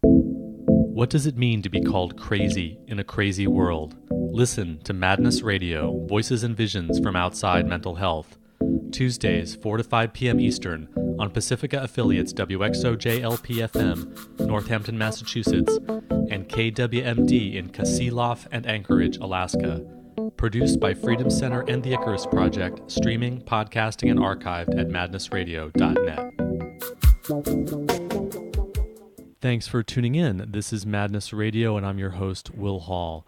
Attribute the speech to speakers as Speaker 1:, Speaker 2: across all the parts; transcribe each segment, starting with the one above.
Speaker 1: What does it mean to be called crazy in a crazy world? Listen to Madness Radio, Voices and Visions from Outside Mental Health. Tuesdays, 4 to 5 p.m. Eastern, on Pacifica affiliates WXOJ-LP-FM, Northampton, Massachusetts, and KWMD in Kasilof and Anchorage, Alaska. Produced by Freedom Center and the Icarus Project, streaming, podcasting, and archived at madnessradio.net. Thanks for tuning in. This is Madness Radio, and I'm your host, Will Hall.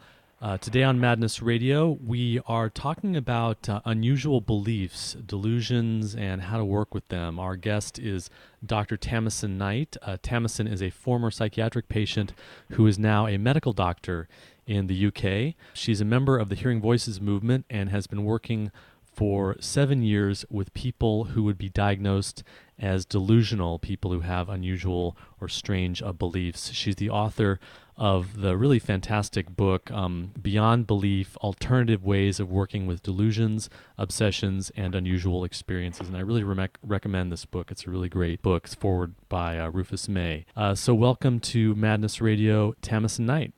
Speaker 1: Today on Madness Radio, we are talking about unusual beliefs, delusions, and how to work with them. Our guest is Dr. Tamasin Knight. Tamasin is a former psychiatric patient who is now a medical doctor in the UK. She's a member of the Hearing Voices movement and has been working for 7 years with people who would be diagnosed as delusional, people who have unusual or strange beliefs. She's the author of the really fantastic book, Beyond Belief, Alternative Ways of Working with Delusions, Obsessions, and Unusual Experiences. And I really recommend this book. It's a really great book. It's forward by Rufus May. So welcome to Madness Radio, Tamasin Knight.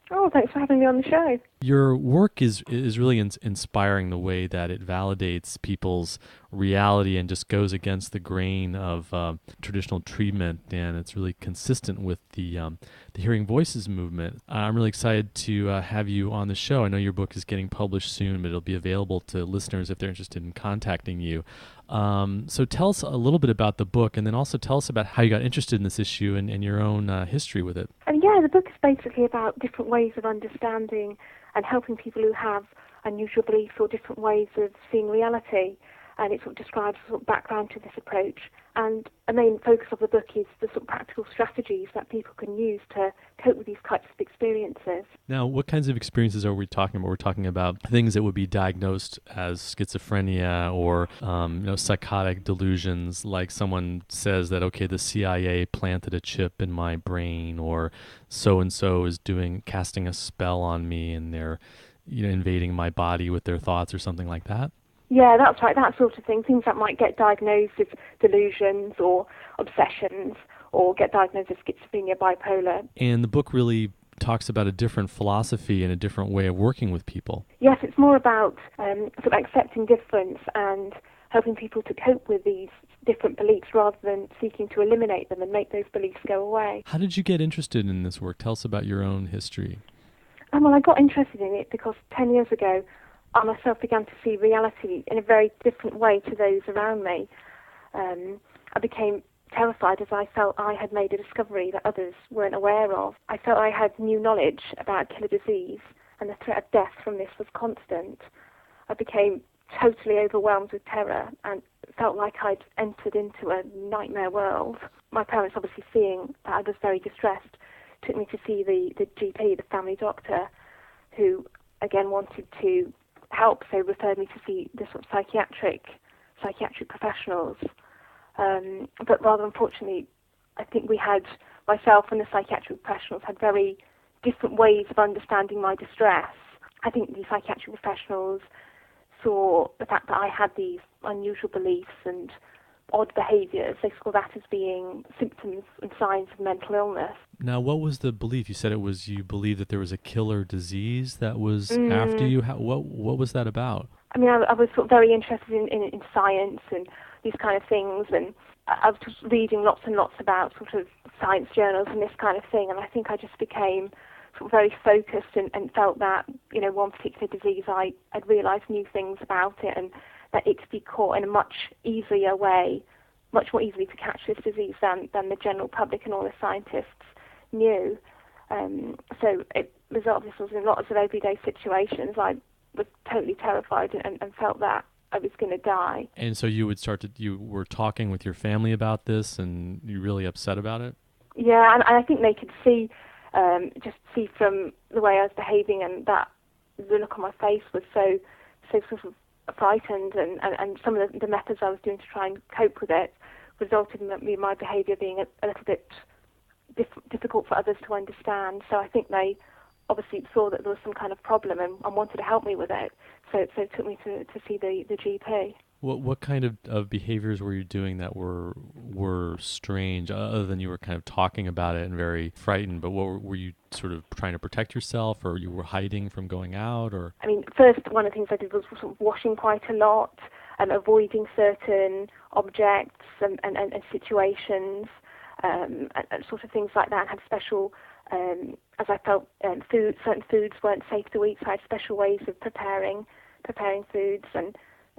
Speaker 2: Oh, thanks for having me on the show.
Speaker 1: Your work is really inspiring, the way that it validates people's reality and just goes against the grain of traditional treatment, and it's really consistent with the Hearing Voices movement. I'm really excited to have you on the show. I know your book is getting published soon, but it'll be available to listeners if they're interested in contacting you. So tell us a little bit about the book, and then also tell us about how you got interested in this issue and your own history with it.
Speaker 2: Yeah, the book is basically about different ways of understanding and helping people who have unusual beliefs or different ways of seeing reality. And it sort of describes the sort of background to this approach. And a main focus of the book is the sort of practical strategies that people can use to cope with these types of experiences.
Speaker 1: Now, what kinds of experiences are we talking about? We're talking about things that would be diagnosed as schizophrenia or psychotic delusions, like someone says that, okay, the CIA planted a chip in my brain, or so-and-so is casting a spell on me, and they're invading my body with their thoughts or something like that.
Speaker 2: Yeah, that's right, that sort of thing. Things that might get diagnosed as delusions or obsessions, or get diagnosed as schizophrenia, bipolar.
Speaker 1: And the book really talks about a different philosophy and a different way of working with people.
Speaker 2: Yes, it's more about sort of accepting difference and helping people to cope with these different beliefs rather than seeking to eliminate them and make those beliefs go away.
Speaker 1: How did you get interested in this work? Tell us about your own history.
Speaker 2: Well, I got interested in it because 10 years ago, I myself began to see reality in a very different way to those around me. I became terrified as I felt I had made a discovery that others weren't aware of. I felt I had new knowledge about a killer disease, and the threat of death from this was constant. I became totally overwhelmed with terror and felt like I'd entered into a nightmare world. My parents, obviously seeing that I was very distressed, took me to see the GP, the family doctor, who again wanted to help, so referred me to see the sort of psychiatric professionals. But rather unfortunately, I think myself and the psychiatric professionals had very different ways of understanding my distress. I think the psychiatric professionals saw the fact that I had these unusual beliefs and odd behaviours. They saw that as being symptoms and signs of mental illness.
Speaker 1: Now, what was the belief? You said you believed that there was a killer disease that was after you. What was that about?
Speaker 2: I mean, I was sort of very interested in science and these kind of things, and I was just reading lots and lots about sort of science journals and this kind of thing, and I think I just became sort of very focused and felt that, one particular disease, I'd realised new things about it, and that it could be caught in a much easier way, much more easily to catch this disease than the general public and all the scientists knew. So it resulted in lots of everyday situations. I was totally terrified and felt that I was going to die.
Speaker 1: And so you were talking with your family about this, and you're really upset about it?
Speaker 2: Yeah, and I think they could see from the way I was behaving, and that the look on my face was so sort of frightened, and some of the methods I was doing to try and cope with it resulted in my behaviour being a little bit difficult for others to understand. So I think they obviously saw that there was some kind of problem and wanted to help me with it. So it took me to see the GP.
Speaker 1: What kind of behaviors were you doing that were strange, other than you were kind of talking about it and very frightened? But what were you sort of trying to protect yourself, or you were hiding from going out, or?
Speaker 2: I mean, first, one of the things I did was sort of washing quite a lot and avoiding certain objects and situations and sort of things like that. And had special, as I felt, certain foods weren't safe to eat, so I had special ways of preparing foods. And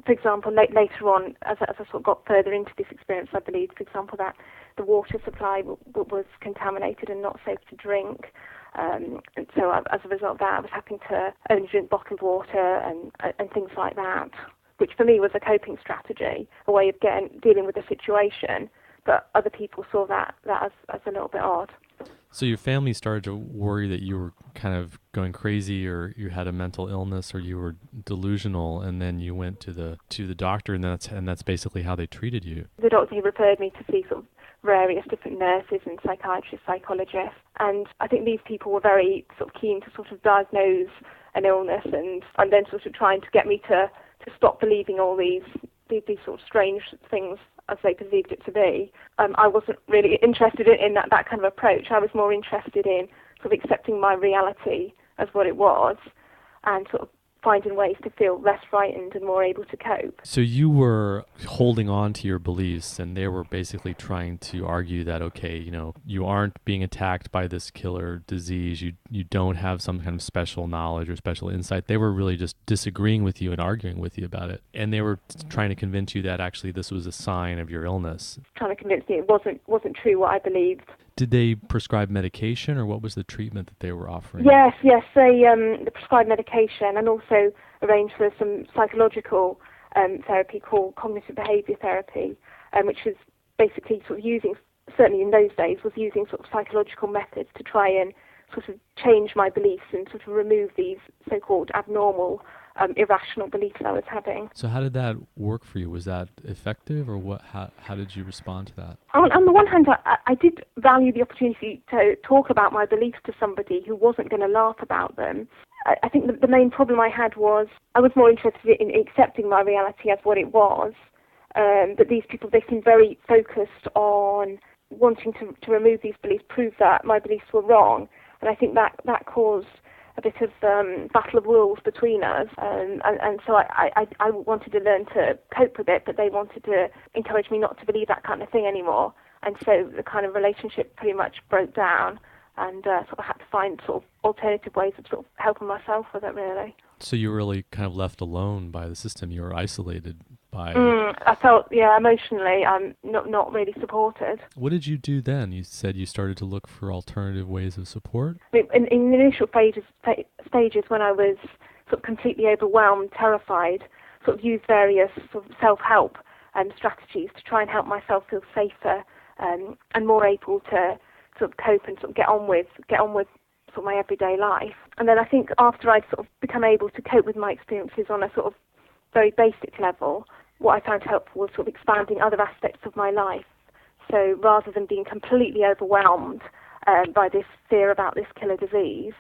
Speaker 2: for example, later on, as I sort of got further into this experience, I believed, for example, that the water supply was contaminated and not safe to drink. And so as a result of that, I was having to only drink bottled water and things like that, which for me was a coping strategy, a way of dealing with the situation. But other people saw that as a little bit odd.
Speaker 1: So your family started to worry that you were kind of going crazy, or you had a mental illness, or you were delusional, and then you went to the doctor, and that's basically how they treated you.
Speaker 2: The doctor, he referred me to see sort of various different nurses and psychiatrists, psychologists, and I think these people were very sort of keen to sort of diagnose an illness and then sort of trying to get me to stop believing all these sort of strange things as they perceived it to be. I wasn't really interested in that kind of approach. I was more interested in sort of accepting my reality as what it was and sort of finding ways to feel less frightened and more able to cope.
Speaker 1: So you were holding on to your beliefs, and they were basically trying to argue that, okay, you aren't being attacked by this killer disease. You don't have some kind of special knowledge or special insight. They were really just disagreeing with you and arguing with you about it. And they were trying to convince you that actually this was a sign of your illness.
Speaker 2: Trying to convince me it wasn't true what I believed.
Speaker 1: Did they prescribe medication, or what was the treatment that they were offering?
Speaker 2: Yes, they prescribed medication and also arranged for some psychological therapy called cognitive behaviour therapy, which is basically sort of using, certainly in those days, was using sort of psychological methods to try and sort of change my beliefs and sort of remove these so-called abnormal, irrational beliefs I was having.
Speaker 1: So how did that work for you? Was that effective, or what? How did you respond to that?
Speaker 2: On the one hand, I did value the opportunity to talk about my beliefs to somebody who wasn't going to laugh about them. I think the main problem I had was I was more interested in accepting my reality as what it was, but these people, they seemed very focused on wanting to remove these beliefs, prove that my beliefs were wrong, and I think that caused a bit of battle of wills between us, and so I wanted to learn to cope with it, but they wanted to encourage me not to believe that kind of thing anymore, and so the kind of relationship pretty much broke down, and sort of had to find sort of alternative ways of sort of helping myself with it, really.
Speaker 1: So you were really kind of left alone by the system. You were isolated by...
Speaker 2: I felt, emotionally, I'm not really supported.
Speaker 1: What did you do then? You said you started to look for alternative ways of support?
Speaker 2: In the initial stages when I was sort of completely overwhelmed, terrified, sort of used various sort of self-help strategies to try and help myself feel safer and more able to sort of cope and sort of get on with sort of my everyday life. And then I think after I'd sort of become able to cope with my experiences on a sort of very basic level, what I found helpful was sort of expanding other aspects of my life. So rather than being completely overwhelmed by this fear about this killer disease,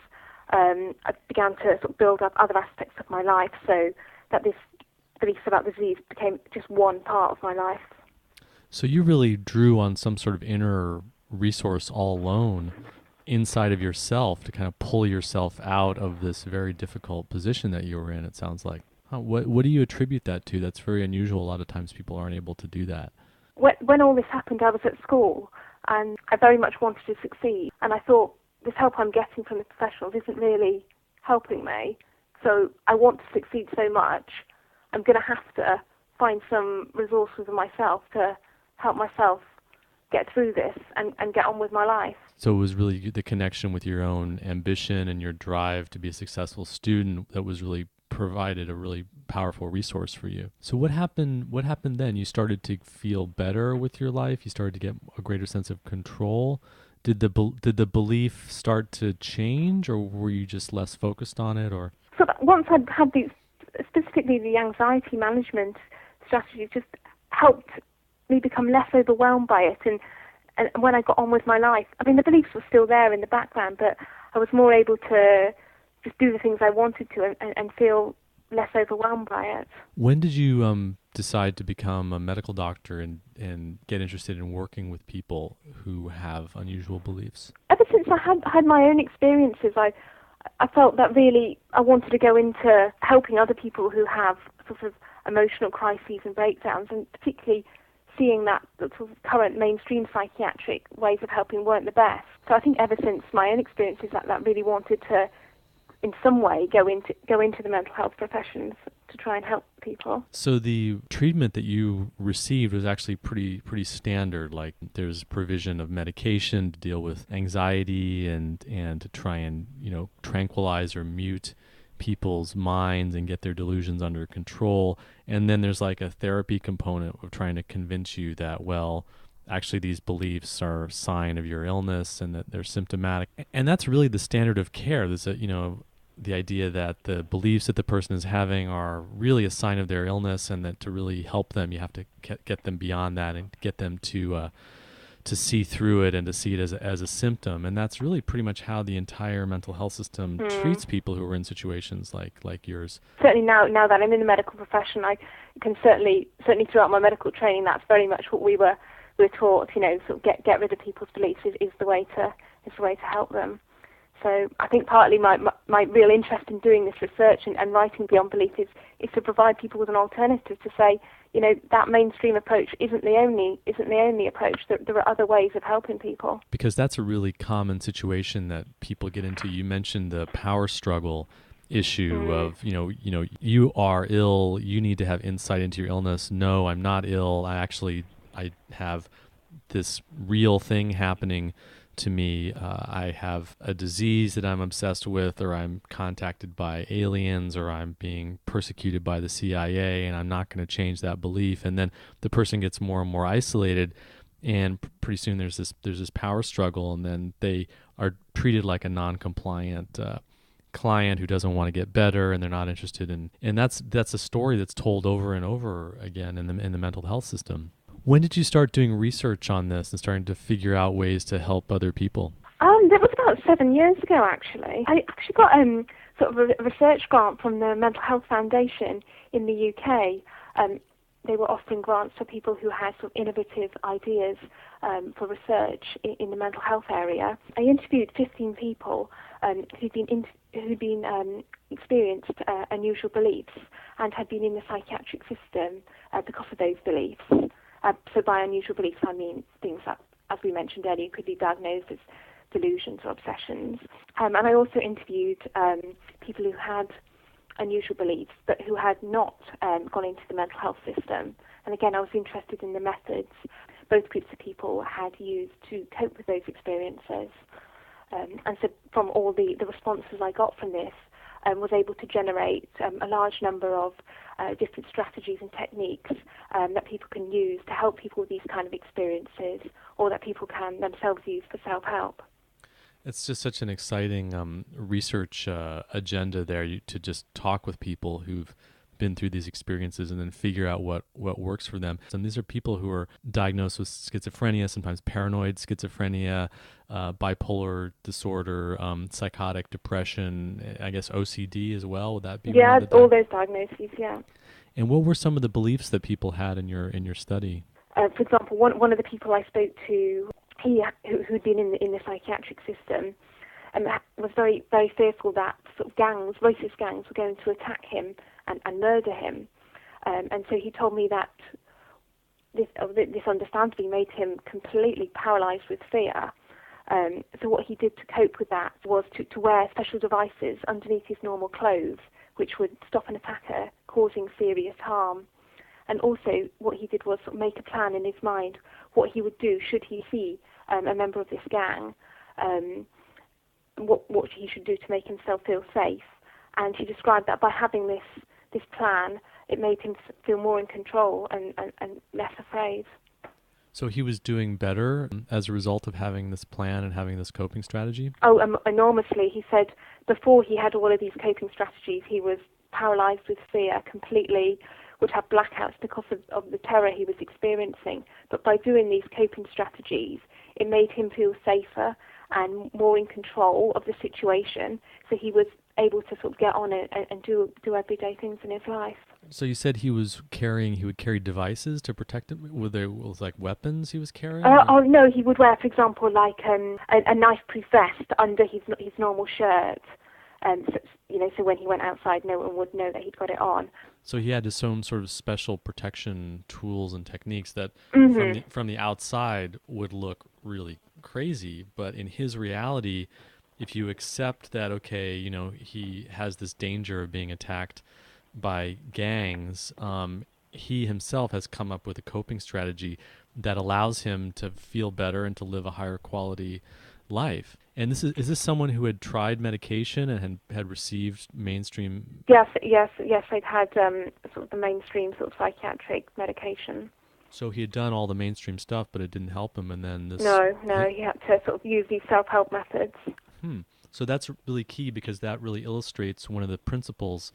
Speaker 2: I began to sort of build up other aspects of my life so that this belief about the disease became just one part of my life.
Speaker 1: So you really drew on some sort of inner resource all alone inside of yourself to kind of pull yourself out of this very difficult position that you were in, it sounds like. What do you attribute that to? That's very unusual. A lot of times people aren't able to do that.
Speaker 2: When all this happened, I was at school and I very much wanted to succeed. And I thought, this help I'm getting from the professionals isn't really helping me. So I want to succeed so much, I'm going to have to find some resource within myself to help myself get through this and get on with my life.
Speaker 1: So it was really the connection with your own ambition and your drive to be a successful student that was really provided a really powerful resource for you. So what happened then? You started to feel better with your life? You started to get a greater sense of control? Did the belief start to change, or were you just less focused on it? Or
Speaker 2: so once I'd had these, specifically the anxiety management strategies, just helped me become less overwhelmed by it, and when I got on with my life, I mean, the beliefs were still there in the background, but I was more able to just do the things I wanted to and feel less overwhelmed by it.
Speaker 1: When did you decide to become a medical doctor and get interested in working with people who have unusual beliefs?
Speaker 2: Ever since I had my own experiences, I felt that really I wanted to go into helping other people who have sort of emotional crises and breakdowns, and particularly seeing that the sort of current mainstream psychiatric ways of helping weren't the best. So I think ever since my own experiences, that really wanted to, in some way, go into the mental health professions to try and help people.
Speaker 1: So the treatment that you received was actually pretty standard. Like there's provision of medication to deal with anxiety and to try and tranquilize or mute people's minds and get their delusions under control. And then there's like a therapy component of trying to convince you that, well, actually these beliefs are a sign of your illness and that they're symptomatic. And that's really the standard of care. There's the idea that the beliefs that the person is having are really a sign of their illness, and that to really help them, you have to get them beyond that and get them to see through it and to see it as a symptom. And that's really pretty much how the entire mental health system treats people who are in situations like yours.
Speaker 2: Certainly now that I'm in the medical profession, I can certainly throughout my medical training, that's very much what we were taught. Sort of get rid of people's beliefs is the way to help them. So I think partly my real interest in doing this research and writing Beyond Belief is to provide people with an alternative, to say, that mainstream approach isn't the only approach. There are other ways of helping people. Because
Speaker 1: that's a really common situation that people get into. You mentioned the power struggle issue of, you are ill, you need to have insight into your illness. No, I'm not ill. I have this real thing happening to me. I have a disease that I'm obsessed with, or I'm contacted by aliens, or I'm being persecuted by the CIA, and I'm not going to change that belief. And then the person gets more and more isolated, and pretty soon there's this power struggle, and then they are treated like a non-compliant client who doesn't want to get better, and they're not interested in. And that's a story that's told over and over again in the mental health system. When did you start doing research on this and starting to figure out ways to help other people?
Speaker 2: That was about 7 years ago, actually. I actually got sort of a research grant from the Mental Health Foundation in the UK. They were offering grants for people who had sort of innovative ideas for research in the mental health area. I interviewed 15 people who'd been experienced unusual beliefs and had been in the psychiatric system because of those beliefs. So by unusual beliefs, I mean things that, as we mentioned earlier, could be diagnosed as delusions or obsessions. And I also interviewed people who had unusual beliefs, but who had not gone into the mental health system. And again, I was interested in the methods both groups of people had used to cope with those experiences. And so from all the responses I got from this, was able to generate a large number of different strategies and techniques that people can use to help people with these kind of experiences, or that people can themselves use for self-help.
Speaker 1: It's just such an exciting research agenda there, to just talk with people who've been through these experiences and then figure out what works for them. And these are people who are diagnosed with schizophrenia, sometimes paranoid schizophrenia, bipolar disorder, psychotic depression, I guess OCD as well. Would that be?
Speaker 2: Yeah, all those diagnoses, yeah.
Speaker 1: And what were some of the beliefs that people had in your study?
Speaker 2: For example, one of the people I spoke to, who'd been in the psychiatric system, was very, very fearful that sort of racist gangs were going to attack him and murder him. And so he told me that this understandably made him completely paralyzed with fear. So what he did to cope with that was to wear special devices underneath his normal clothes, which would stop an attacker causing serious harm. And also what he did was sort of make a plan in his mind what he would do should he see a member of this gang, what he should do to make himself feel safe. And he described that by having this plan, it made him feel more in control and less afraid.
Speaker 1: So he was doing better as a result of having this plan and having this coping strategy?
Speaker 2: Oh, enormously. He said before he had all of these coping strategies, he was paralyzed with fear completely, would have blackouts because of the terror he was experiencing. But by doing these coping strategies, it made him feel safer, and more in control of the situation. So he was able to sort of get on it and do everyday things in his life.
Speaker 1: So you said he would carry devices to protect him? Was like weapons he was carrying?
Speaker 2: Oh no, he would wear, for example, like a knife-proof vest under his normal shirt. So when he went outside, no one would know that he'd got it on.
Speaker 1: So he had his own sort of special protection tools and techniques that from the outside would look really crazy, but in his reality, if you accept that, okay, he has this danger of being attacked by gangs, he himself has come up with a coping strategy that allows him to feel better and to live a higher quality life. And is this someone who had tried medication and had received mainstream?
Speaker 2: Yes. I'd had sort of the mainstream sort of psychiatric medication.
Speaker 1: So he had done all the mainstream stuff, but it didn't help him, and then this...
Speaker 2: No, he had to sort of use these self-help methods.
Speaker 1: So that's really key, because that really illustrates one of the principles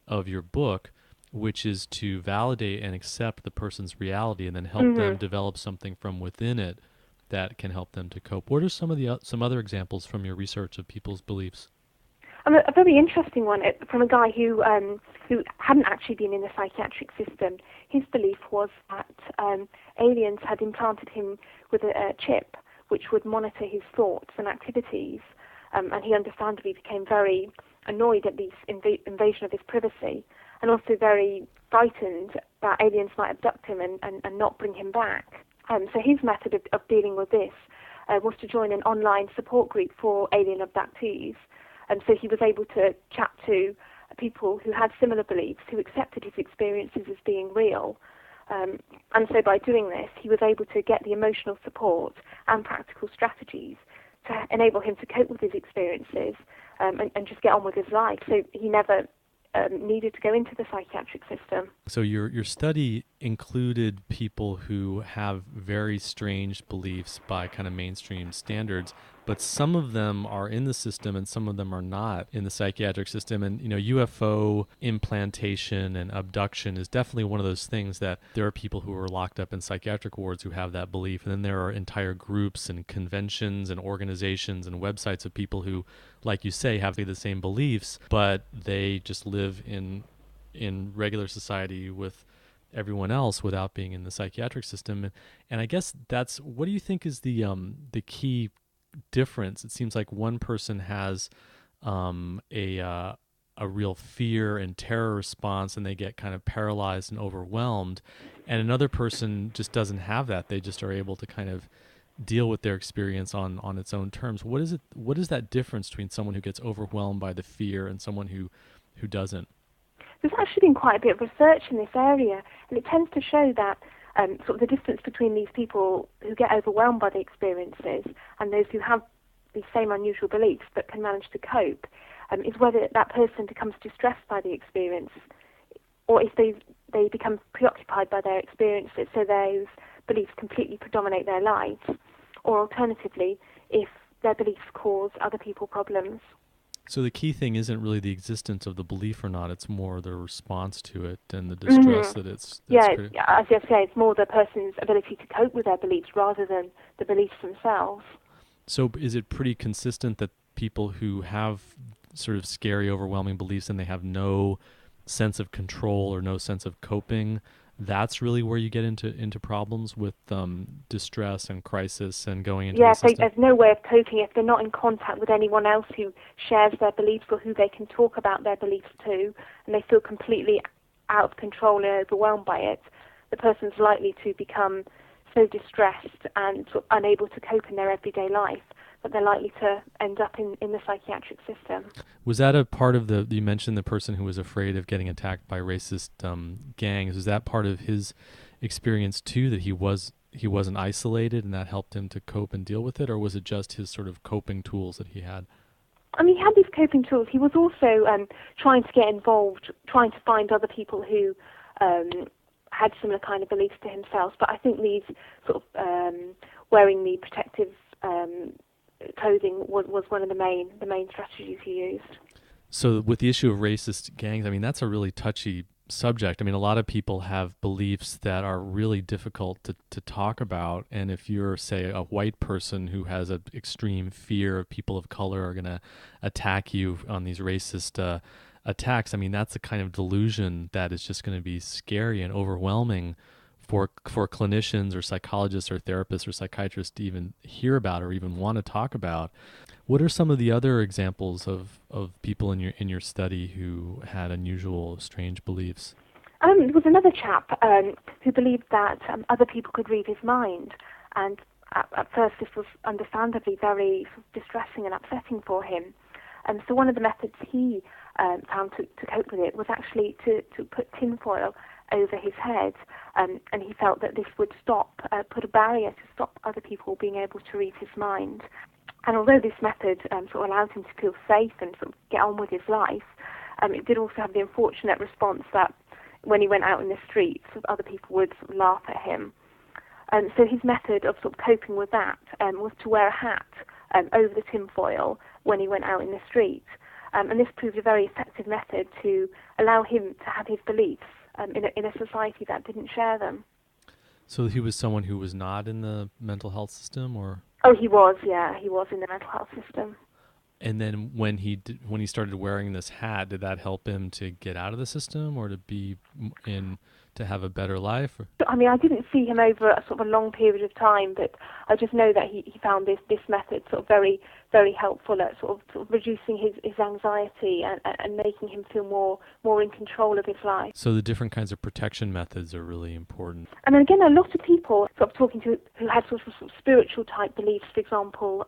Speaker 1: of your book, which is to validate and accept the person's reality and then help them develop something from within it that can help them to cope. What are some other examples from your research of people's beliefs?
Speaker 2: A very interesting one from a guy who hadn't actually been in the psychiatric system. His belief was that aliens had implanted him with a chip which would monitor his thoughts and activities, and he understandably became very annoyed at this invasion of his privacy, and also very frightened that aliens might abduct him and not bring him back. So his method of dealing with this was to join an online support group for alien abductees. And so he was able to chat to people who had similar beliefs, who accepted his experiences as being real. And so by doing this, he was able to get the emotional support and practical strategies to enable him to cope with his experiences and just get on with his life. So he never needed to go into the psychiatric system.
Speaker 1: So your study included people who have very strange beliefs by kind of mainstream standards, but some of them are in the system and some of them are not in the psychiatric system. And, UFO implantation and abduction is definitely one of those things that there are people who are locked up in psychiatric wards who have that belief. And then there are entire groups and conventions and organizations and websites of people who, like you say, have the same beliefs, but they just live in regular society with everyone else without being in the psychiatric system. And I guess what do you think is the key difference? It seems like one person has a real fear and terror response, and they get kind of paralyzed and overwhelmed, and another person just doesn't have that. They just are able to kind of deal with their experience on its own terms. What is that difference between someone who gets overwhelmed by the fear and someone who doesn't?
Speaker 2: There's actually been quite a bit of research in this area, and it tends to show that sort of the distance between these people who get overwhelmed by the experiences and those who have these same unusual beliefs but can manage to cope is whether that person becomes distressed by the experience, or if they become preoccupied by their experiences, so those beliefs completely predominate their lives, or alternatively, if their beliefs cause other people problems.
Speaker 1: So the key thing isn't really the existence of the belief or not, it's more the response to it and the distress that it's
Speaker 2: as I say, it's more the person's ability to cope with their beliefs rather than the beliefs themselves.
Speaker 1: So is it pretty consistent that people who have sort of scary, overwhelming beliefs and they have no sense of control or no sense of coping, that's really where you get into problems with distress and crisis and going into the system?
Speaker 2: There's no way of coping if they're not in contact with anyone else who shares their beliefs or who they can talk about their beliefs to, and they feel completely out of control and overwhelmed by it. The person's likely to become so distressed and sort of unable to cope in their everyday life that they're likely to end up in the psychiatric system.
Speaker 1: Was that a part of you mentioned the person who was afraid of getting attacked by racist gangs, was that part of his experience too, that he wasn't isolated and that helped him to cope and deal with it, or was it just his sort of coping tools that he had?
Speaker 2: I mean, he had these coping tools. He was also trying to get involved, trying to find other people who had similar kind of beliefs to himself. But I think these sort of wearing the protective clothing was one of the main strategies he used.
Speaker 1: So with the issue of racist gangs, I mean, that's a really touchy subject. I mean, a lot of people have beliefs that are really difficult to talk about. And if you're, say, a white person who has an extreme fear of people of color are going to attack you on these racist attacks, I mean, that's a kind of delusion that is just going to be scary and overwhelming for clinicians or psychologists or therapists or psychiatrists to even hear about or even want to talk about. What are some of the other examples of people in your study who had unusual, strange beliefs?
Speaker 2: There was another chap who believed that other people could read his mind, and at first this was understandably very sort of distressing and upsetting for him. So one of the methods he found to cope with it was actually to put tinfoil over his head, and he felt that this would put a barrier to stop other people being able to read his mind. And although this method sort of allowed him to feel safe and sort of get on with his life, it did also have the unfortunate response that when he went out in the streets, other people would sort of laugh at him. So his method of sort of coping with that was to wear a hat over the tinfoil when he went out in the street. And this proved a very effective method to allow him to have his beliefs in a society that didn't share them.
Speaker 1: So he was someone who was not in the mental health system, or?
Speaker 2: Oh, he was, yeah, he was in the mental health system.
Speaker 1: And then when he started wearing this hat, did that help him to get out of the system or to have a better life?
Speaker 2: I mean, I didn't see him over a sort of a long period of time, but I just know that he found this method sort of very, very helpful at sort of reducing his anxiety and making him feel more in control of his life.
Speaker 1: So the different kinds of protection methods are really important.
Speaker 2: And then again, a lot of people sort of talking to who had sort of spiritual type beliefs, for example,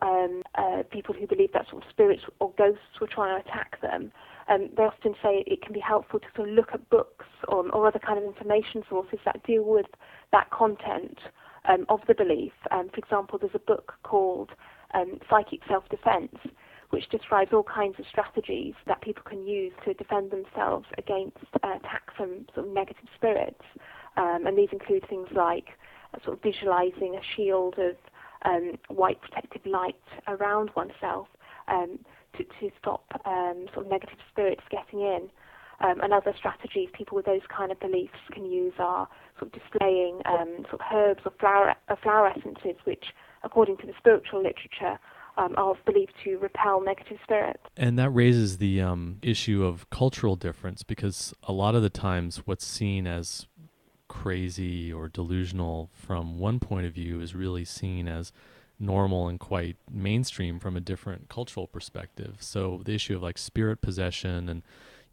Speaker 2: people who believe that sort of spirits or ghosts were trying to attack them. They often say it can be helpful to sort of look at books or other kind of information sources that deal with that content of the belief. For example, there's a book called Psychic Self-Defense, which describes all kinds of strategies that people can use to defend themselves against attacks from sort of negative spirits. And these include things like sort of visualizing a shield of white protective light around oneself to stop sort of negative spirits getting in. And other strategies people with those kind of beliefs can use are sort of displaying sort of herbs or flower essences, which, according to the spiritual literature, are believed to repel negative spirits.
Speaker 1: And that raises the issue of cultural difference, because a lot of the times what's seen as crazy or delusional from one point of view is really seen as normal and quite mainstream from a different cultural perspective. So the issue of like spirit possession and,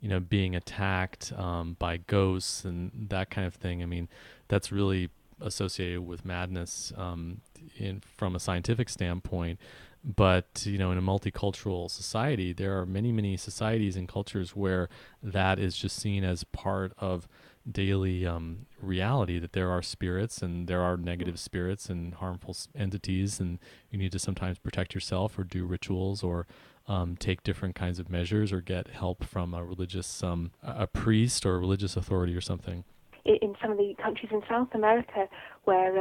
Speaker 1: you know, being attacked by ghosts and that kind of thing, I mean, that's really associated with madness from a scientific standpoint. But, you know, in a multicultural society, there are many, many societies and cultures where that is just seen as part of daily reality, that there are spirits and there are negative spirits and harmful entities, and you need to sometimes protect yourself or do rituals or take different kinds of measures or get help from a religious, a priest or a religious authority or something.
Speaker 2: In some of the countries in South America where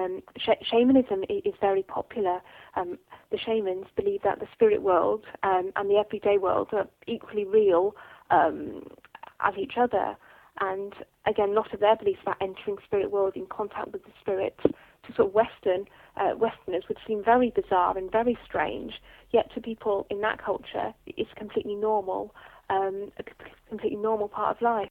Speaker 2: shamanism is very popular, the shamans believe that the spirit world and the everyday world are equally real as each other. And again, a lot of their beliefs about entering spirit world in contact with the spirits to sort of Westerners would seem very bizarre and very strange, yet to people in that culture it's completely normal, a completely normal part of life.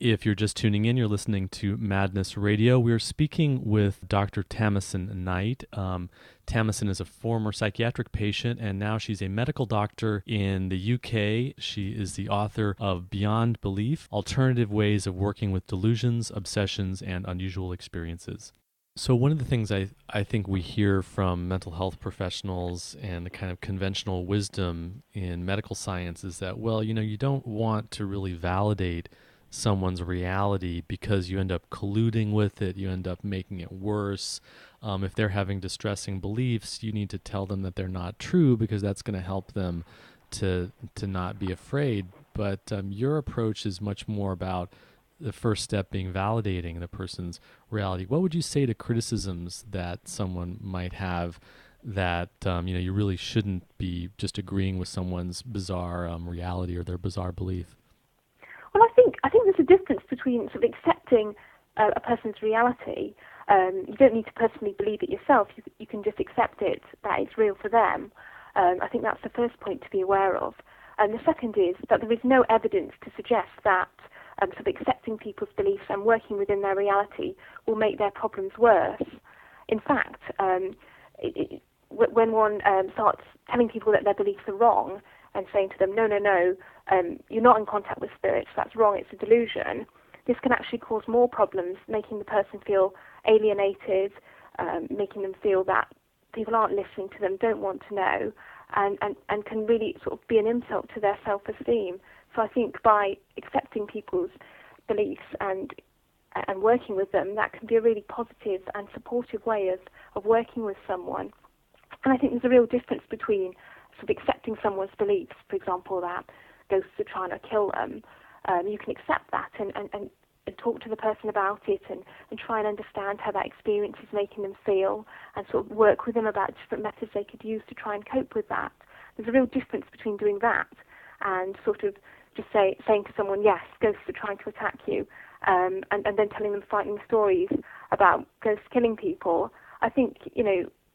Speaker 1: If you're just tuning in, you're listening to Madness Radio. We're speaking with Dr. Tamasin Knight. Tamasin is a former psychiatric patient, and now she's a medical doctor in the UK. She is the author of Beyond Belief, Alternative Ways of Working with Delusions, Obsessions, and Unusual Experiences. So one of the things I think we hear from mental health professionals and the kind of conventional wisdom in medical science is that, well, you know, you don't want to really validate someone's reality because you end up colluding with it, you end up making it worse. If they're having distressing beliefs, you need to tell them that they're not true because that's going to help them to not be afraid. But your approach is much more about the first step being validating the person's reality. What would you say to criticisms that someone might have that you really shouldn't be just agreeing with someone's bizarre reality or their bizarre belief?
Speaker 2: Well, I think I think there's a difference between sort of accepting a person's reality. You don't need to personally believe it yourself. You can just accept it, that it's real for them. I think that's the first point to be aware of. And the second is that there is no evidence to suggest that sort of accepting people's beliefs and working within their reality will make their problems worse. In fact, when one starts telling people that their beliefs are wrong and saying to them, no, you're not in contact with spirits, that's wrong, it's a delusion, this can actually cause more problems, making the person feel alienated, making them feel that people aren't listening to them, don't want to know, and can really sort of be an insult to their self-esteem. So I think by accepting people's beliefs and working with them, that can be a really positive and supportive way of working with someone. And I think there's a real difference between sort of accepting someone's beliefs, for example, that ghosts are trying to kill them. You can accept that and talk to the person about it and try and understand how that experience is making them feel and sort of work with them about different methods they could use to try and cope with that. There's a real difference between doing that and sort of just saying to someone, yes, ghosts are trying to attack you, and then telling them frightening stories about ghosts killing people. I think,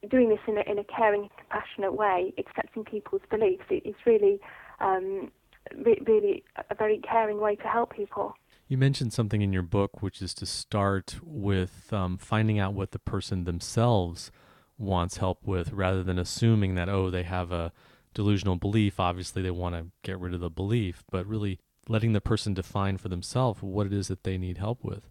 Speaker 2: doing this in a caring and compassionate way, accepting people's beliefs, it's really, really a very caring way to help people.
Speaker 1: You mentioned something in your book, which is to start with finding out what the person themselves wants help with, rather than assuming that, they have a delusional belief. Obviously, they want to get rid of the belief, but really letting the person define for themselves what it is that they need help with.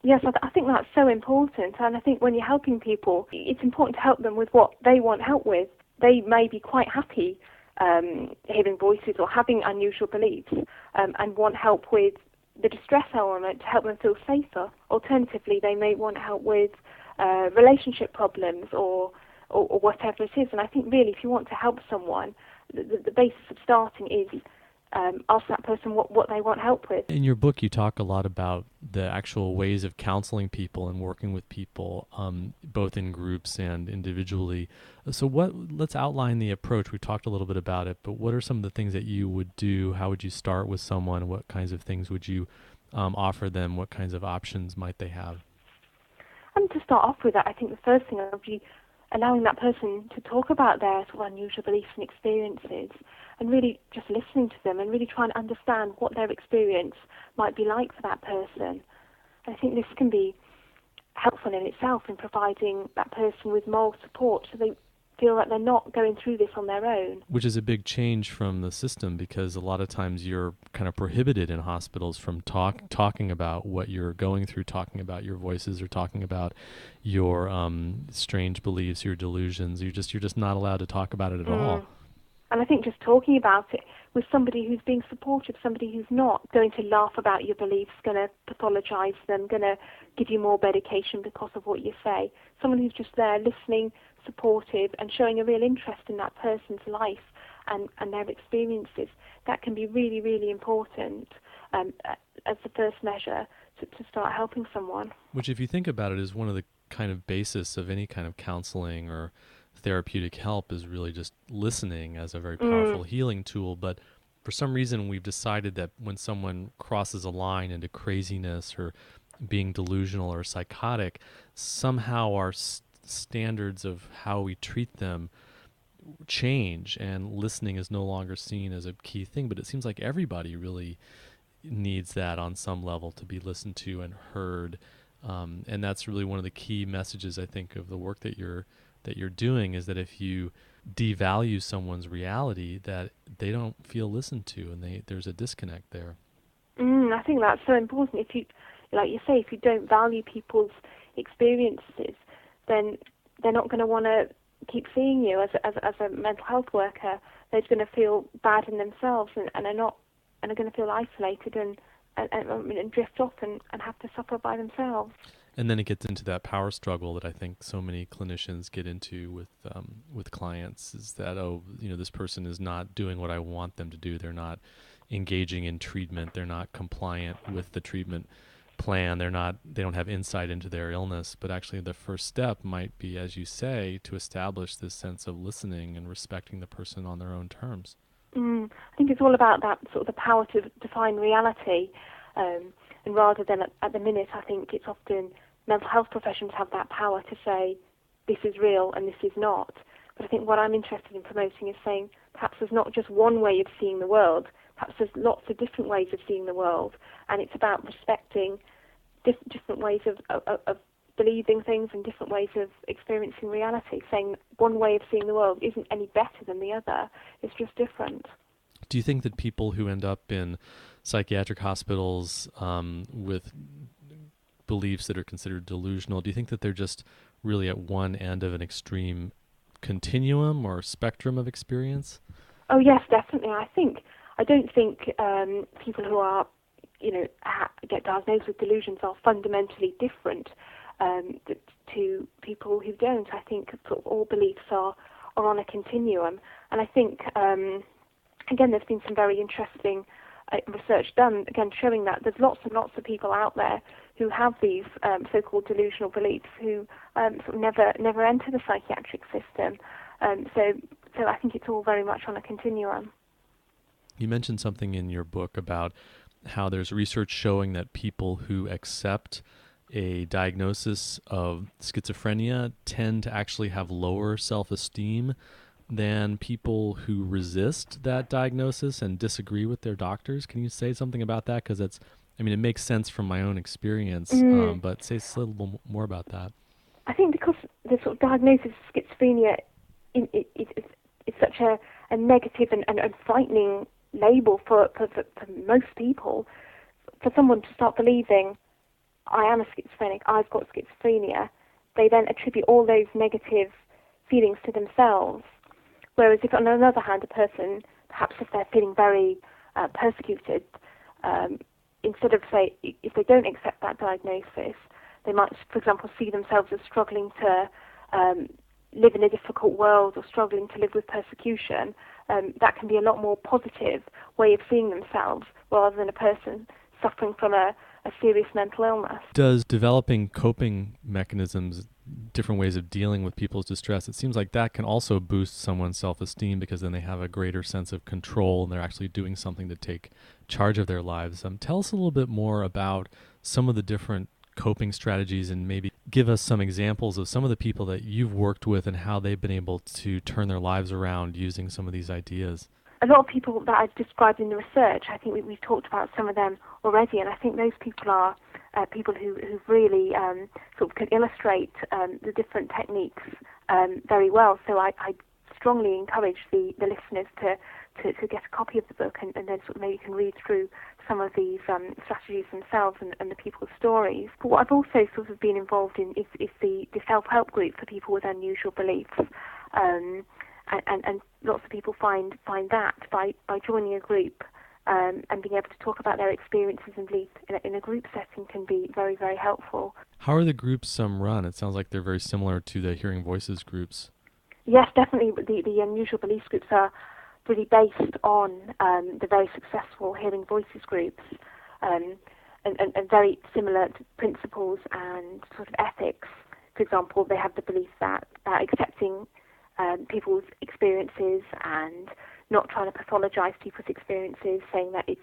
Speaker 2: Yes, I think that's so important. And I think when you're helping people, it's important to help them with what they want help with. They may be quite happy hearing voices or having unusual beliefs and want help with the distress element to help them feel safer. Alternatively, they may want help with relationship problems or whatever it is. And I think really, if you want to help someone, the basis of starting is ask that person what they want help with.
Speaker 1: In your book, you talk a lot about the actual ways of counseling people and working with people, both in groups and individually. So let's outline the approach. We talked a little bit about it, but what are some of the things that you would do? How would you start with someone? What kinds of things would you offer them? What kinds of options might they have?
Speaker 2: To start off with that, I think the first thing would be allowing that person to talk about their sort of unusual beliefs and experiences, and really just listening to them and really trying to understand what their experience might be like for that person. I think this can be helpful in itself in providing that person with moral support so they feel that they're not going through this on their own.
Speaker 1: Which is a big change from the system, because a lot of times you're kind of prohibited in hospitals from talking about what you're going through, talking about your voices, or talking about your strange beliefs, your delusions. You're just not allowed to talk about it at all.
Speaker 2: And I think just talking about it with somebody who's being supportive, somebody who's not going to laugh about your beliefs, going to pathologize them, going to give you more medication because of what you say. Someone who's just there listening, supportive, and showing a real interest in that person's life and their experiences. That can be really, really important as the first measure to start helping someone.
Speaker 1: Which, if you think about it, is one of the kind of basis of any kind of counseling or therapeutic help, is really just listening as a very powerful healing tool. But for some reason, we've decided that when someone crosses a line into craziness or being delusional or psychotic, somehow our standards of how we treat them change, and listening is no longer seen as a key thing. But it seems like everybody really needs that on some level, to be listened to and heard. And that's really one of the key messages, I think, of the work that you're doing, is that if you devalue someone's reality, that they don't feel listened to, and there's a disconnect there.
Speaker 2: I think that's so important. If you, like you say, if you don't value people's experiences, then they're not going to want to keep seeing you as a mental health worker. They're going to feel bad in themselves and are going to feel isolated and drift off and have to suffer by themselves.
Speaker 1: And then it gets into that power struggle that I think so many clinicians get into with clients, is that, this person is not doing what I want them to do. They're not engaging in treatment. They're not compliant with the treatment plan. They don't have insight into their illness. But actually the first step might be, as you say, to establish this sense of listening and respecting the person on their own terms.
Speaker 2: I think it's all about that sort of the power to define reality. And rather than at the minute, I think it's often mental health professions have that power to say this is real and this is not. But I think what I'm interested in promoting is saying perhaps there's not just one way of seeing the world, perhaps there's lots of different ways of seeing the world, and it's about respecting different ways of believing things and different ways of experiencing reality, saying one way of seeing the world isn't any better than the other, it's just different.
Speaker 1: Do you think that people who end up in psychiatric hospitals with beliefs that are considered delusional, do you think that they're just really at one end of an extreme continuum or spectrum of experience?
Speaker 2: Oh yes, definitely. I don't think people who are, get diagnosed with delusions are fundamentally different to people who don't. I think sort of all beliefs are on a continuum, and I think again there's been some very interesting research done again showing that there's lots and lots of people out there who have these so-called delusional beliefs who sort of never enter the psychiatric system. So I think it's all very much on a continuum.
Speaker 1: You mentioned something in your book about how there's research showing that people who accept a diagnosis of schizophrenia tend to actually have lower self-esteem than people who resist that diagnosis and disagree with their doctors. Can you say something about that? Because it makes sense from my own experience, but say a little more about that.
Speaker 2: I think because the sort of diagnosis of schizophrenia is such a negative and frightening label for most people, for someone to start believing, I am a schizophrenic, I've got schizophrenia, they then attribute all those negative feelings to themselves. Whereas if, on the other hand, a person, perhaps if they're feeling very persecuted, instead of, say, if they don't accept that diagnosis, they might, for example, see themselves as struggling to live in a difficult world or struggling to live with persecution. That can be a lot more positive way of seeing themselves rather than a person suffering from a serious mental illness.
Speaker 1: Does developing coping mechanisms, different ways of dealing with people's distress, it seems like that can also boost someone's self-esteem because then they have a greater sense of control and they're actually doing something to take charge of their lives. Tell us a little bit more about some of the different coping strategies and maybe give us some examples of some of the people that you've worked with and how they've been able to turn their lives around using some of these ideas.
Speaker 2: A lot of people that I've described in the research, I think we've talked about some of them already, and I think those people are people who really sort of can illustrate the different techniques very well. So I strongly encourage the listeners to get a copy of the book and then sort of maybe you can read through some of these strategies themselves and the people's stories. But what I've also sort of been involved in is the self-help group for people with unusual beliefs. And lots of people find that by joining a group and being able to talk about their experiences and beliefs in a group setting can be very, very helpful.
Speaker 1: How are the groups run? It sounds like they're very similar to the Hearing Voices groups.
Speaker 2: Yes, definitely. The unusual beliefs groups are really based on the very successful Hearing Voices groups and very similar to principles and sort of ethics. For example, they have the belief that accepting people's experiences and not trying to pathologize people's experiences, saying that it's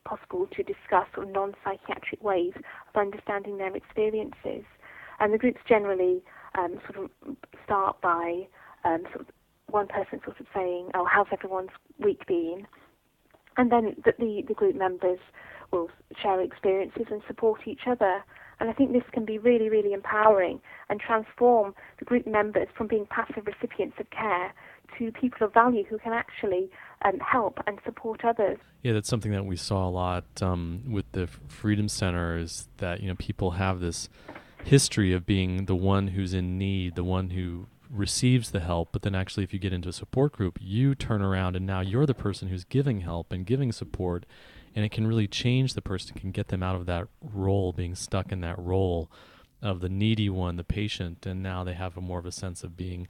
Speaker 2: possible to discuss sort of non-psychiatric ways of understanding their experiences. And the groups generally sort of start by sort of one person sort of saying, oh, how's everyone's week been? And then the group members will share experiences and support each other. And I think this can be really, really empowering and transform the group members from being passive recipients of care to people of value who can actually help and support others.
Speaker 1: Yeah, that's something that we saw a lot with the Freedom Center is that, people have this history of being the one who's in need, the one who receives the help, but then actually if you get into a support group, you turn around and now you're the person who's giving help and giving support, and it can really change the person, can get them out of that role, being stuck in that role of the needy one, the patient, and now they have more of a sense of being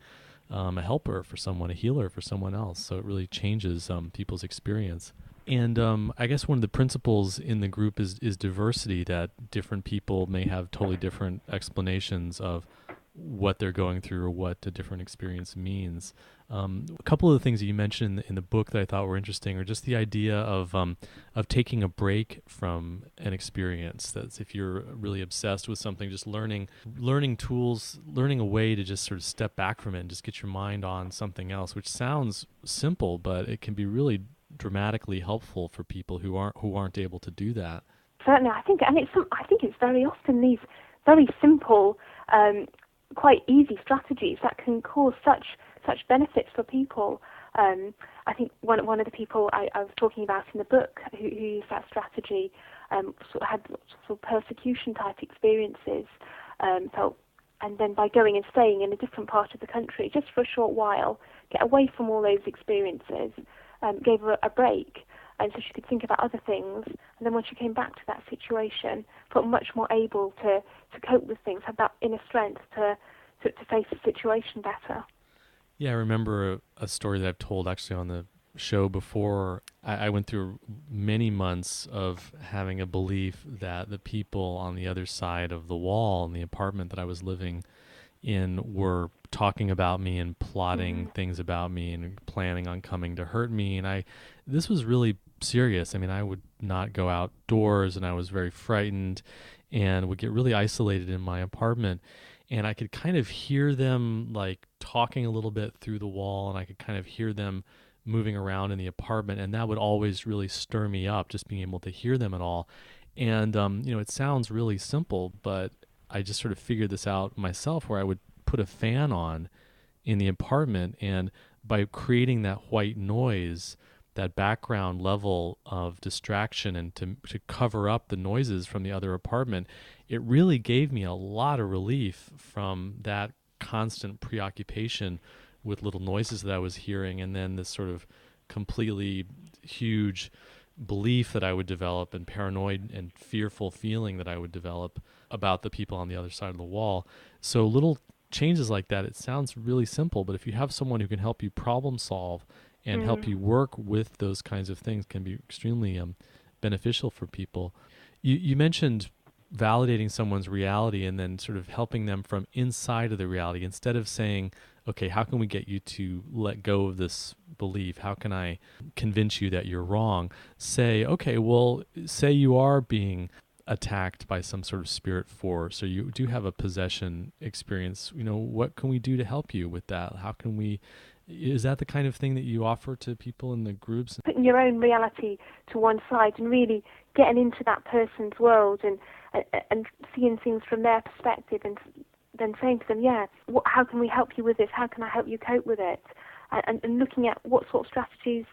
Speaker 1: a helper for someone, a healer for someone else. So it really changes people's experience. And I guess one of the principles in the group is diversity, that different people may have totally different explanations of what they're going through or what a different experience means. A couple of the things that you mentioned in the book that I thought were interesting are just the idea of taking a break from an experience. That's if you're really obsessed with something, just learning tools, learning a way to just sort of step back from it and just get your mind on something else, which sounds simple, but it can be really dramatically helpful for people who aren't able to do that.
Speaker 2: Certainly, I think it's very often these very simple, quite easy strategies that can cause such benefits for people. I think one of the people I was talking about in the book who used that strategy sort of had sort of persecution type experiences, and then by going and staying in a different part of the country just for a short while, get away from all those experiences, gave her a break, and so she could think about other things. And then when she came back to that situation, felt much more able to cope with things, had that inner strength to face the situation better.
Speaker 1: Yeah, I remember a story that I've told actually on the show before. I went through many months of having a belief that the people on the other side of the wall in the apartment that I was living in were talking about me and plotting things about me and planning on coming to hurt me. And this was really serious. I mean, I would not go outdoors, and I was very frightened and would get really isolated in my apartment. And I could kind of hear them like talking a little bit through the wall, and I could kind of hear them moving around in the apartment, and that would always really stir me up, just being able to hear them at all. And it sounds really simple, but I just sort of figured this out myself, where I would put a fan on in the apartment, and by creating that white noise, that background level of distraction, and to cover up the noises from the other apartment, it really gave me a lot of relief from that constant preoccupation with little noises that I was hearing, and then this sort of completely huge belief that I would develop, and paranoid and fearful feeling that I would develop about the people on the other side of the wall. So little changes like that, it sounds really simple, but if you have someone who can help you problem solve and help you work with those kinds of things, can be extremely beneficial for people. You mentioned validating someone's reality and then sort of helping them from inside of the reality, instead of saying, okay, how can we get you to let go of this belief? How can I convince you that you're wrong? Say, okay, well, say you are being attacked by some sort of spirit force, or you do have a possession experience. What can we do to help you with that? How can we... Is that the kind of thing that you offer to people in the groups?
Speaker 2: Putting your own reality to one side and really getting into that person's world and seeing things from their perspective, and then saying to them, how can we help you with this? How can I help you cope with it? And looking at what sort of strategies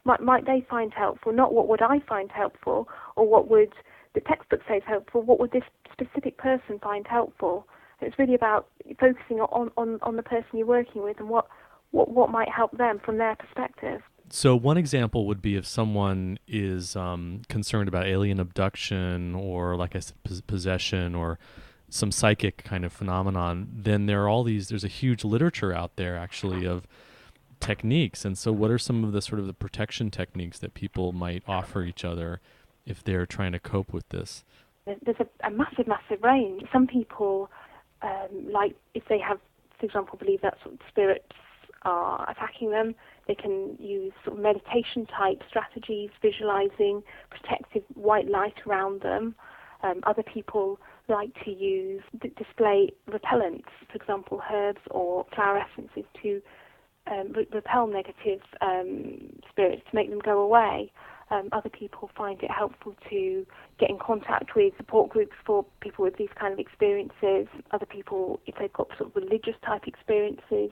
Speaker 2: might they find helpful, not what would I find helpful, or what would the textbook say is helpful, what would this specific person find helpful? And it's really about focusing on the person you're working with and what might help them from their perspective.
Speaker 1: So one example would be if someone is concerned about alien abduction, or, like I said, possession, or some psychic kind of phenomenon, then there's a huge literature out there actually of techniques. And so what are some of the sort of the protection techniques that people might offer each other if they're trying to cope with this?
Speaker 2: There's a massive range. Some people, like if they have, for example, believe that sort of spirits are attacking them, they can use sort of meditation type strategies, visualizing protective white light around them. Other people like to use display repellents, for example, herbs or flower essences, to repel negative spirits, to make them go away. Other people find it helpful to get in contact with support groups for people with these kind of experiences. Other people, if they've got sort of religious type experiences,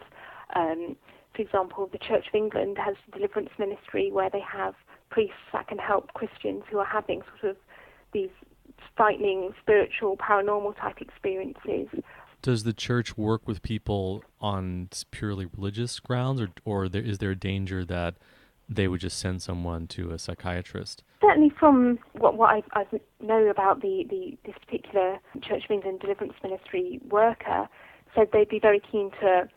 Speaker 2: for example, the Church of England has a deliverance ministry where they have priests that can help Christians who are having sort of these frightening spiritual, paranormal type experiences.
Speaker 1: Does the church work with people on purely religious grounds, or is there a danger that they would just send someone to a psychiatrist?
Speaker 2: Certainly, from what I know about this particular Church of England deliverance ministry worker, said they'd be very keen to,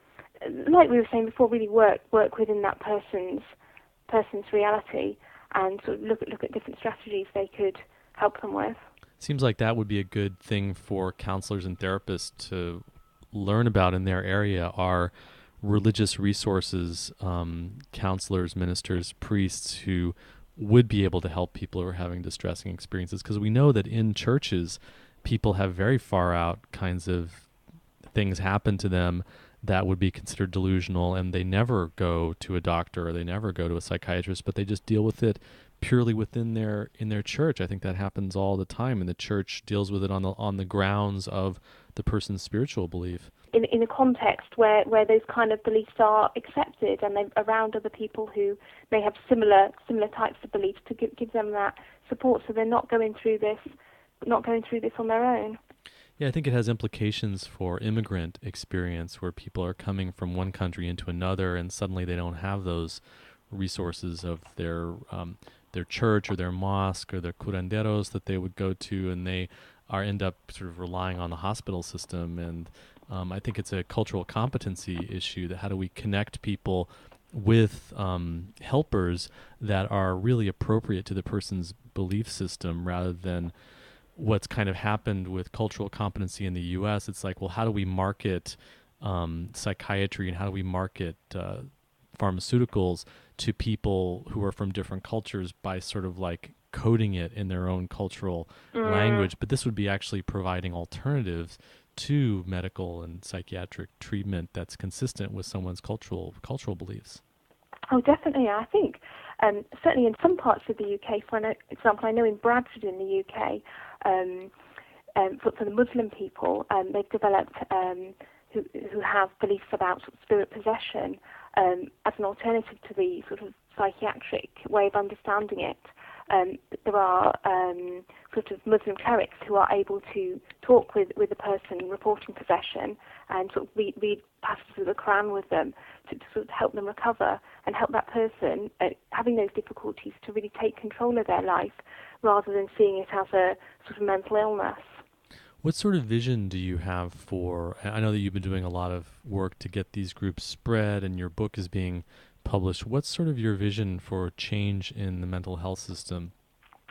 Speaker 2: like we were saying before, really work within that person's reality and sort of look at different strategies they could help them with.
Speaker 1: Seems like that would be a good thing for counselors and therapists to learn about in their area are religious resources, counselors, ministers, priests who would be able to help people who are having distressing experiences. Because we know that in churches, people have very far out kinds of things happen to them that would be considered delusional, and they never go to a doctor or they never go to a psychiatrist, but they just deal with it purely within their church. I think that happens all the time, and the church deals with it on the grounds of the person's spiritual belief.
Speaker 2: In a context where those kind of beliefs are accepted, and they're around other people who may have similar types of beliefs, to give them that support, so they're not going through this on their own.
Speaker 1: Yeah, I think it has implications for immigrant experience, where people are coming from one country into another, and suddenly they don't have those resources of their church or their mosque or their curanderos that they would go to, and they end up sort of relying on the hospital system. And I think it's a cultural competency issue, that how do we connect people with helpers that are really appropriate to the person's belief system, rather than what's kind of happened with cultural competency in the U.S. It's like, well, how do we market psychiatry, and how do we market pharmaceuticals to people who are from different cultures by sort of like coding it in their own cultural language? But this would be actually providing alternatives to medical and psychiatric treatment that's consistent with someone's cultural beliefs.
Speaker 2: Oh, definitely. I think certainly in some parts of the UK, for example, I know in Bradford in the UK, for the Muslim people, they've developed who have beliefs about sort of spirit possession as an alternative to the sort of psychiatric way of understanding it. There are sort of Muslim clerics who are able to talk with the person reporting possession and sort of read passages of the Quran with them to sort of help them recover and help that person having those difficulties to really take control of their life, rather than seeing it as a sort of mental illness.
Speaker 1: What sort of vision do you have for, I know that you've been doing a lot of work to get these groups spread, and your book is being published. What's sort of your vision for change in the mental health system?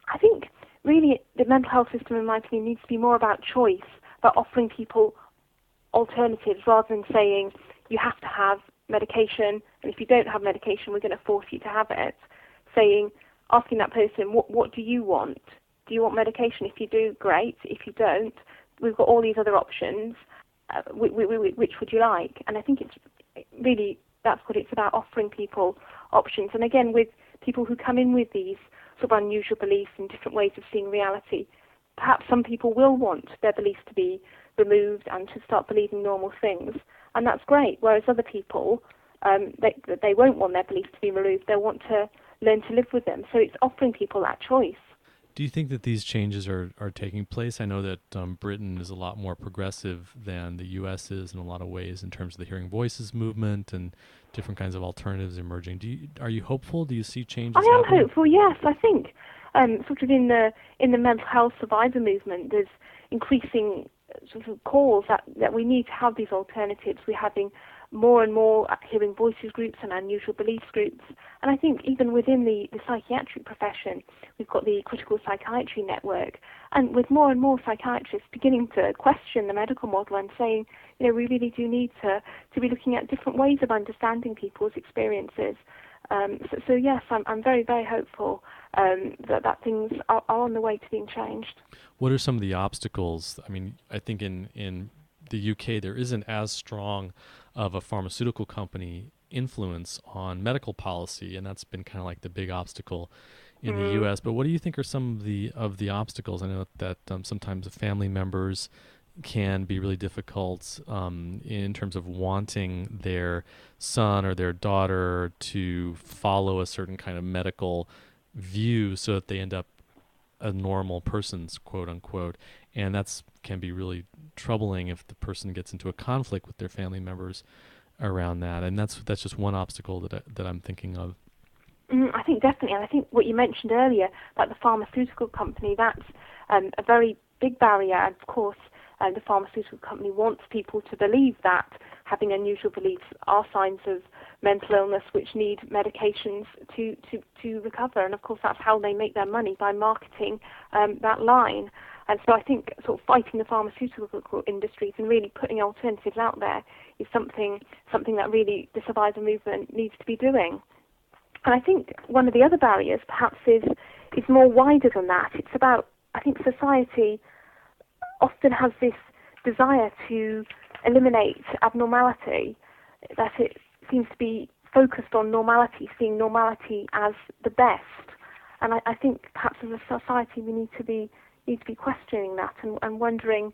Speaker 2: I think really the mental health system, in my opinion, needs to be more about choice, about offering people alternatives, rather than saying you have to have medication, and if you don't have medication, we're going to force you to have it. Asking that person, what do you want? Do you want medication? If you do, great. If you don't, we've got all these other options. Which would you like? And I think it's really, that's what it's about, offering people options. And again, with people who come in with these sort of unusual beliefs and different ways of seeing reality, perhaps some people will want their beliefs to be removed and to start believing normal things, and that's great. Whereas other people, they won't want their beliefs to be removed. They'll want to learn to live with them. So it's offering people that choice.
Speaker 1: Do you think that these changes are taking place? I know that Britain is a lot more progressive than the U.S. is in a lot of ways in terms of the Hearing Voices movement and different kinds of alternatives emerging. Are you hopeful? Do you see changes happening?
Speaker 2: I am hopeful, yes. I think sort of in the mental health survivor movement, there's increasing sort of calls that we need to have these alternatives. We're having more and more Hearing Voices groups and unusual beliefs groups. And I think even within the psychiatric profession, we've got the Critical Psychiatry Network, and with more and more psychiatrists beginning to question the medical model and saying, we really do need to be looking at different ways of understanding people's experiences. So yes, I'm very, very hopeful that things are on the way to being changed.
Speaker 1: What are some of the obstacles? I mean, I think in the UK there isn't as strong of a pharmaceutical company influence on medical policy, and that's been kind of like the big obstacle in the U.S. But what do you think are some of the obstacles? I know that sometimes family members can be really difficult in terms of wanting their son or their daughter to follow a certain kind of medical view so that they end up a normal person's, quote unquote, and that's can be really troubling if the person gets into a conflict with their family members around that. And that's just one obstacle that I'm thinking of.
Speaker 2: I think definitely, and I think what you mentioned earlier about the pharmaceutical company, that's a very big barrier. And of course, the pharmaceutical company wants people to believe that having unusual beliefs are signs of mental illness which need medications to recover. And of course, that's how they make their money, by marketing that line. And so I think sort of fighting the pharmaceutical industries and really putting alternatives out there is something that really the survivor movement needs to be doing. And I think one of the other barriers perhaps is more wider than that. It's about, I think society often has this desire to eliminate abnormality, that it seems to be focused on normality, seeing normality as the best. And I think perhaps as a society we need to be questioning that and wondering,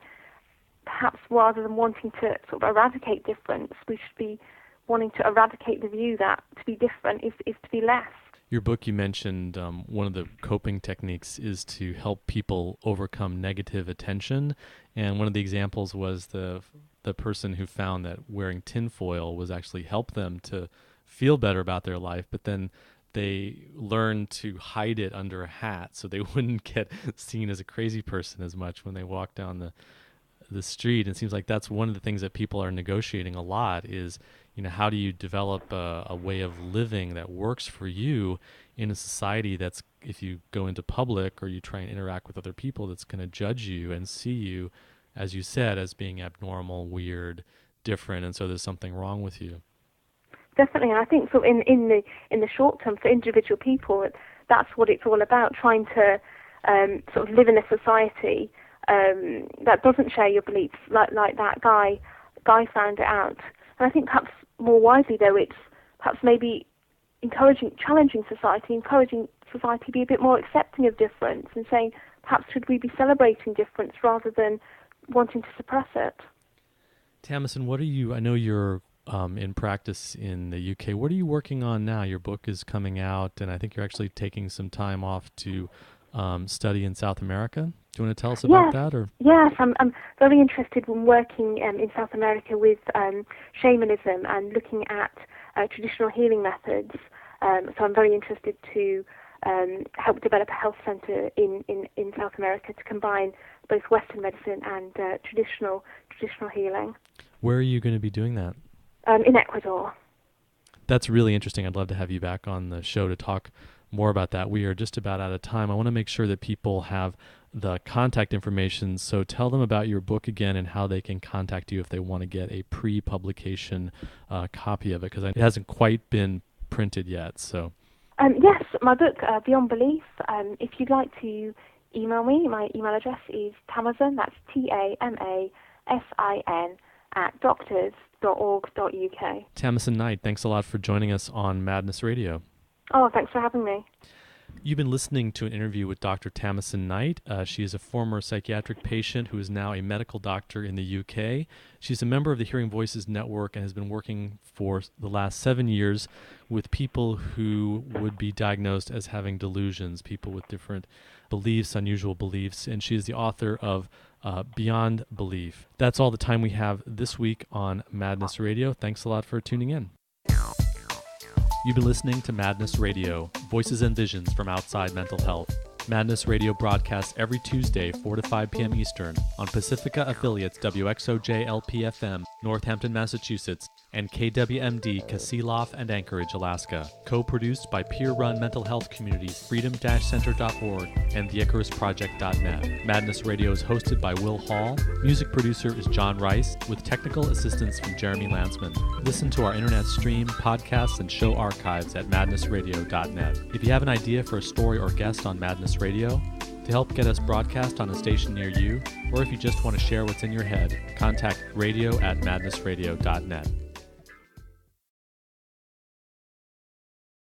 Speaker 2: perhaps rather than wanting to sort of eradicate difference, we should be wanting to eradicate the view that to be different is to be less.
Speaker 1: Your book, you mentioned one of the coping techniques is to help people overcome negative attention, and one of the examples was the person who found that wearing tinfoil was actually help them to feel better about their life, but then they learned to hide it under a hat so they wouldn't get seen as a crazy person as much when they walk down the street. It seems like that's one of the things that people are negotiating a lot is, how do you develop a way of living that works for you in a society that's, if you go into public or you try and interact with other people, that's going to judge you and see you, as you said, as being abnormal, weird, different, and so there's something wrong with you.
Speaker 2: Definitely, and I think so in the short term for individual people, that's what it's all about, trying to sort of live in a society that doesn't share your beliefs, like that guy found it out. And I think perhaps more widely, though, it's perhaps maybe challenging society to be a bit more accepting of difference and saying, perhaps should we be celebrating difference rather than wanting to suppress it.
Speaker 1: Tamasin, I know you're in practice in the UK. What are you working on now? Your book is coming out, and I think you're actually taking some time off to study in South America. Do you want to tell us about that? Or?
Speaker 2: Yes, I'm very interested in working in South America with shamanism and looking at traditional healing methods. So I'm very interested to help develop a health centre in South America to combine both Western medicine and traditional healing.
Speaker 1: Where are you going to be doing that?
Speaker 2: In Ecuador.
Speaker 1: That's really interesting. I'd love to have you back on the show to talk more about that. We are just about out of time. I want to make sure that people have the contact information, so tell them about your book again and how they can contact you if they want to get a pre-publication copy of it, because it hasn't quite been printed yet. So.
Speaker 2: Yes, my book, Beyond Belief. If you'd like to email me, my email address is Tamasin, that's Tamasin, @doctors.org.uk.
Speaker 1: Tamasin Knight, thanks a lot for joining us on Madness Radio.
Speaker 2: Oh, thanks for having me.
Speaker 1: You've been listening to an interview with Dr. Tamasin Knight. She is a former psychiatric patient who is now a medical doctor in the UK. She's a member of the Hearing Voices Network and has been working for the last 7 years with people who would be diagnosed as having delusions, people with different beliefs, unusual beliefs, and she is the author of Beyond Belief. That's all the time we have this week on Madness Radio. Thanks a lot for tuning in. You've been listening to Madness Radio, voices and visions from outside mental health. Madness Radio broadcasts every Tuesday, 4 to 5 p.m. Eastern, on Pacifica affiliates WXOJ-LP-FM, Northampton, Massachusetts, and KWMD, Kasilof and Anchorage, Alaska. Co-produced by peer-run mental health communities freedom-center.org and theicarusproject.net. Madness Radio is hosted by Will Hall. Music producer is John Rice, with technical assistance from Jeremy Lansman. Listen to our internet stream, podcasts, and show archives at madnessradio.net. If you have an idea for a story or guest on Madness Radio, to help get us broadcast on a station near you, or if you just want to share what's in your head, contact radio@madnessradio.net.